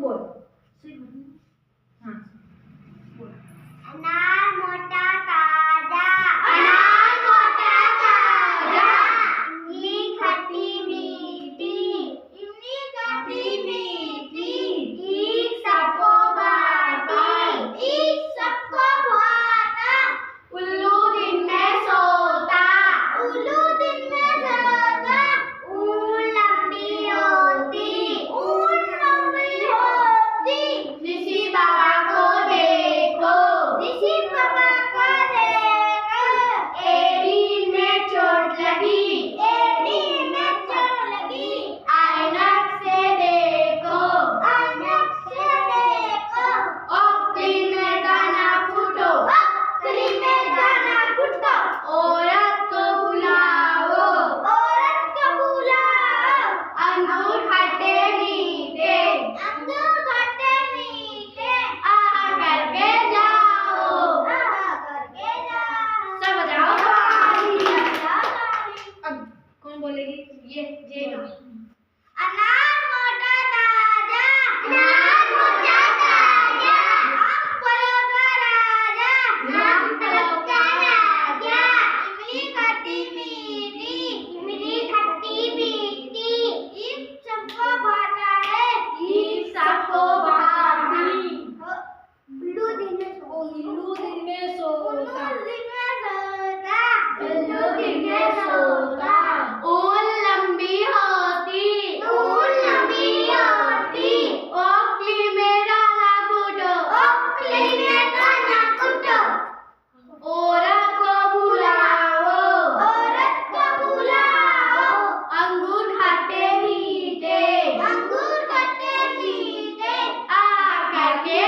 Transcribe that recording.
बोल. हां बोल. अनार मोठा ताजा. अनार मोठा ताजा. इमली खट्टी मीठी. इमली खट्टी मीठी. ईख सबको भाती. ईख सबको भाता. उल्लू दिन में सोता. उल्लू दिन में सोता. ऊन लंबी होती. ऊन लंबी होती. ऋषि बाबा को देखो. ऋषि बाबा को देखो. एड़ी में चोट लगी. एड़ी में चोट लगी. ऐनक से देखो. ऐनक से देखो. ओखली में दाना फूटो. ओखली में दाना फूटो. औरत को बुलाओ. औरत को बुलाओ. अंगूर खट्टे मीठे. अंगूर खट्टे मीठे. आहा करके जाओ. आहा करके जाओ. सब बताओ ताली. अब कौन बोलेगी? ये लो. अनार मोटा ताजा. अनार मोटा ताजा. आम फलों का राजा. आम फलों का राजा. इमली खट्टी मीठी. इमली खट्टी मीठी. ईख सबको भाता है. ईख सबको भाती. उल्लू दिन में सोता. उल्लू दिन में सोता. उल्लू दिन में सोता. ऊन लंबी होती. ऊन लंबी होती. ओखली में दाना फूटो. ओखली में दाना फूटो. औरत को बुलाओ. औरत को बुलाओ. अंगूर खट्टे मीठे. अंगूर खट्टे मीठे. आ करके